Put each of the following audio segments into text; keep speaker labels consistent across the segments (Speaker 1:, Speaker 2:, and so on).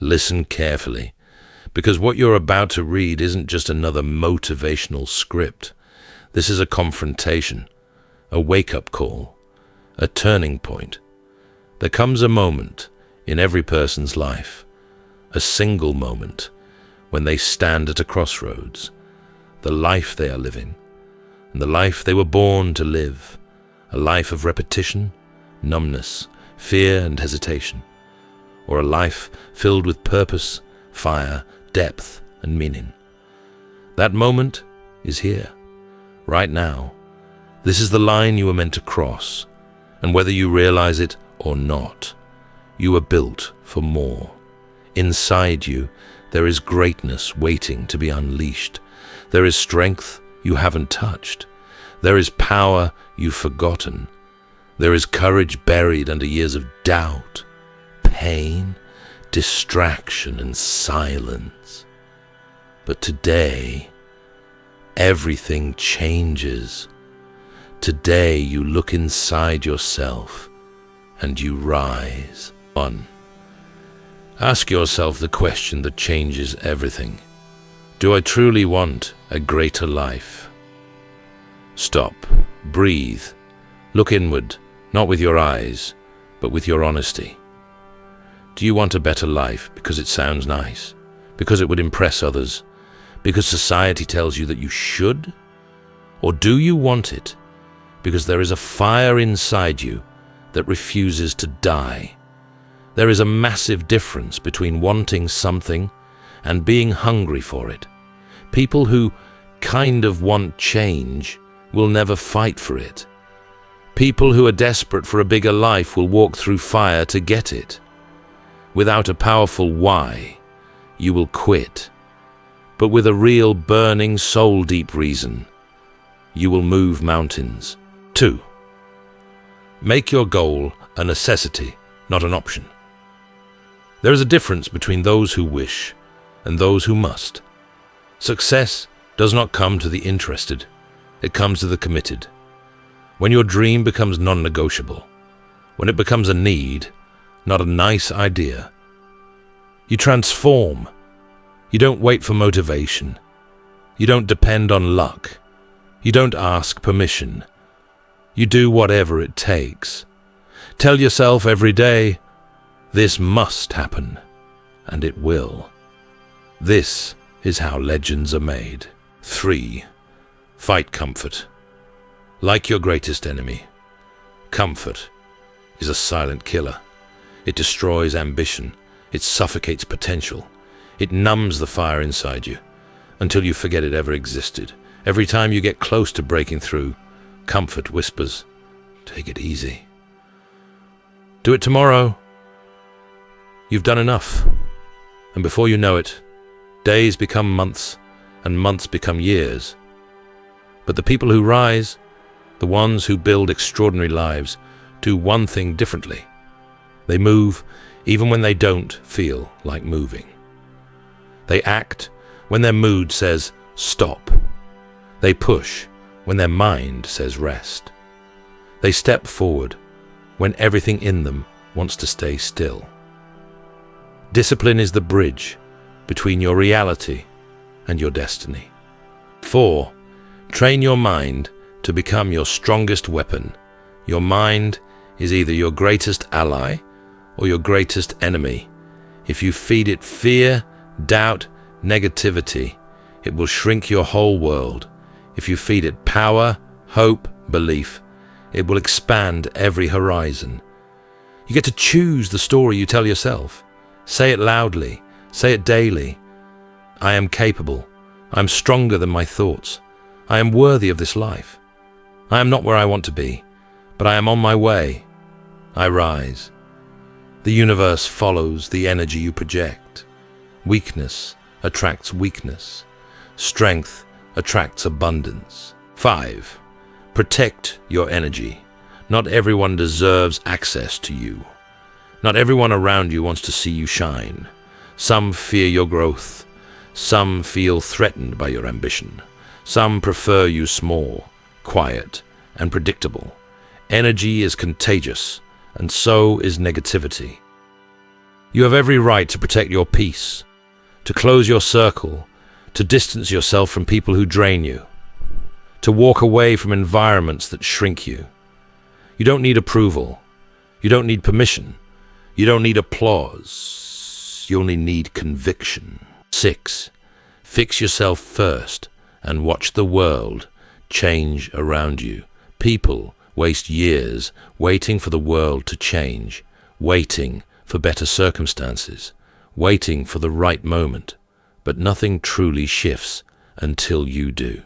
Speaker 1: Listen carefully, because what you're about to read isn't just another motivational script. This is a confrontation, a wake-up call, a turning point. There comes a moment in every person's life, a single moment, when they stand at a crossroads, the life they are living, and the life they were born to live, a life of repetition, numbness, fear and hesitation, or a life filled with purpose, fire, depth, and meaning. That moment is here, right now. This is the line you were meant to cross, and whether you realize it or not, you were built for more. Inside you, there is greatness waiting to be unleashed. There is strength you haven't touched. There is power you've forgotten. There is courage buried under years of doubt, pain, distraction, and silence. But today, everything changes. Today, you look inside yourself and you rise. 1. Ask yourself the question that changes everything. Do I truly want a greater life? Stop, breathe, look inward, not with your eyes, but with your honesty. Do you want a better life because it sounds nice, because it would impress others, because society tells you that you should? Or do you want it because there is a fire inside you that refuses to die? There is a massive difference between wanting something and being hungry for it. People who kind of want change will never fight for it. People who are desperate for a bigger life will walk through fire to get it. Without a powerful why, you will quit. But with a real burning soul-deep reason, you will move mountains. 2. Make your goal a necessity, not an option. There is a difference between those who wish and those who must. Success does not come to the interested, it comes to the committed. When your dream becomes non-negotiable, when it becomes a need, not a nice idea, you transform. You don't wait for motivation. You don't depend on luck. You don't ask permission. You do whatever it takes. Tell yourself every day, this must happen, and it will. This is how legends are made. 3. Fight comfort. Like your greatest enemy, comfort is a silent killer. It destroys ambition. It suffocates potential. It numbs the fire inside you until you forget it ever existed. Every time you get close to breaking through, comfort whispers, take it easy. Do it tomorrow. You've done enough. And before you know it, days become months and months become years. But the people who rise, the ones who build extraordinary lives, do one thing differently. They move even when they don't feel like moving. They act when their mood says stop. They push when their mind says rest. They step forward when everything in them wants to stay still. Discipline is the bridge between your reality and your destiny. 4. Train your mind to become your strongest weapon. Your mind is either your greatest ally or your greatest enemy. If you feed it fear, doubt, negativity, it will shrink your whole world. If you feed it power, hope, belief, it will expand every horizon. You get to choose the story you tell yourself. Say it loudly. Say it daily. I am capable. I am stronger than my thoughts. I am worthy of this life. I am not where I want to be, but I am on my way. I rise. The universe follows the energy you project. Weakness attracts weakness. Strength attracts abundance. 5. Protect your energy. Not everyone deserves access to you. Not everyone around you wants to see you shine. Some fear your growth. Some feel threatened by your ambition. Some prefer you small, quiet, and predictable. Energy is contagious, and so is negativity. You have every right to protect your peace, to close your circle, to distance yourself from people who drain you, to walk away from environments that shrink you. You don't need approval. You don't need permission. You don't need applause. You only need conviction. 6. Fix yourself first and watch the world change around you. People waste years waiting for the world to change, waiting for better circumstances, waiting for the right moment. But nothing truly shifts until you do.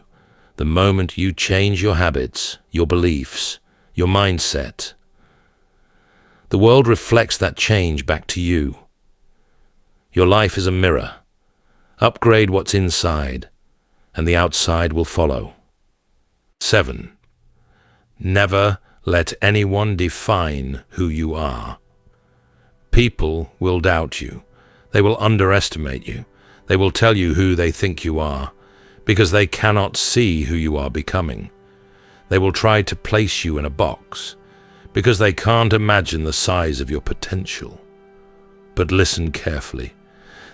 Speaker 1: The moment you change your habits, your beliefs, your mindset, the world reflects that change back to you. Your life is a mirror. Upgrade what's inside, and the outside will follow. 7. Never let anyone define who you are. People will doubt you. They will underestimate you. They will tell you who they think you are, because they cannot see who you are becoming. They will try to place you in a box, because they can't imagine the size of your potential. But listen carefully.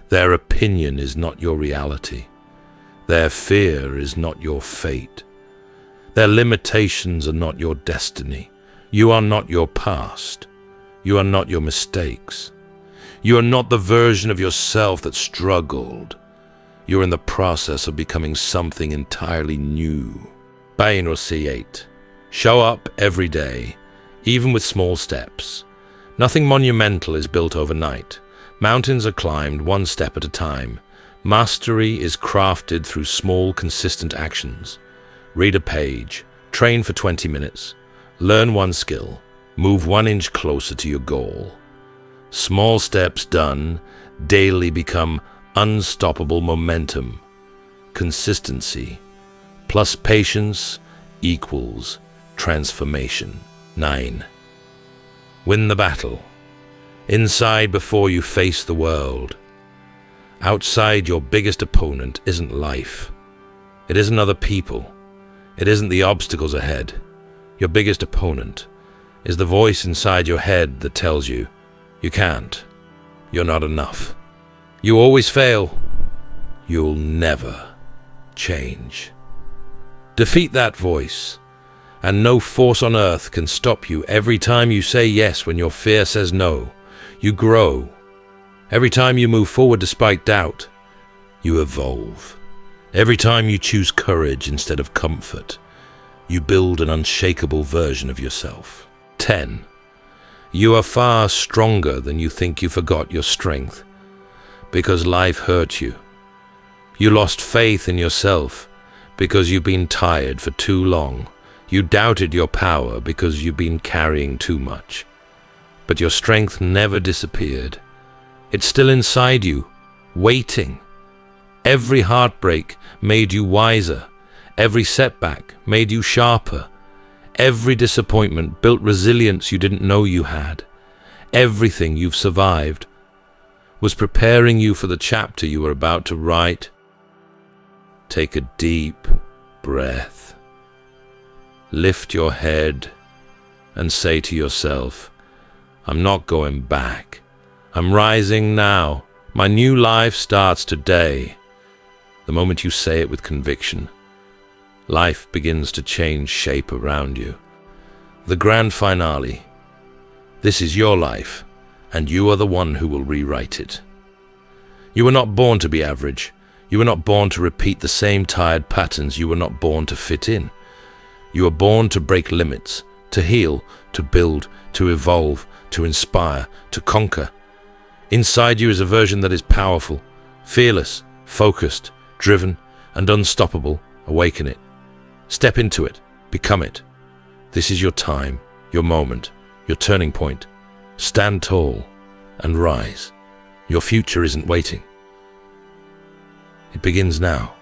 Speaker 1: Their opinion is not your reality. Their fear is not your fate. Their limitations are not your destiny. You are not your past. You are not your mistakes. You are not the version of yourself that struggled. You're in the process of becoming something entirely new. Bain or C8. Show up every day, even with small steps. Nothing monumental is built overnight. Mountains are climbed one step at a time. Mastery is crafted through small, consistent actions. Read a page, train for 20 minutes, learn one skill, move 1 inch closer to your goal. Small steps done daily become unstoppable momentum. Consistency plus patience equals transformation. 9. Win the battle. Inside before you face the world. Outside, your biggest opponent isn't life. It isn't other people. It isn't the obstacles ahead. Your biggest opponent is the voice inside your head that tells you, you can't. You're not enough. You always fail. You'll never change. Defeat that voice, and no force on earth can stop you. Every time you say yes when your fear says no, you grow. Every time you move forward despite doubt, you evolve. Every time you choose courage instead of comfort, you build an unshakable version of yourself. 10. You are far stronger than you think. You forgot your strength because life hurt you. You lost faith in yourself because you've been tired for too long. You doubted your power because you've been carrying too much. But your strength never disappeared. It's still inside you, waiting. Every heartbreak made you wiser. Every setback made you sharper. Every disappointment built resilience you didn't know you had. Everything you've survived was preparing you for the chapter you were about to write. Take a deep breath. Lift your head and say to yourself, I'm not going back. I'm rising now. My new life starts today. The moment you say it with conviction, life begins to change shape around you. The grand finale. This is your life, and you are the one who will rewrite it. You were not born to be average. You were not born to repeat the same tired patterns. You were not born to fit in. You were born to break limits, to heal, to build, to evolve, to inspire, to conquer. Inside you is a version that is powerful, fearless, focused, driven, and unstoppable. Awaken it. Step into it. Become it. This is your time, your moment, your turning point. Stand tall and rise. Your future isn't waiting. It begins now.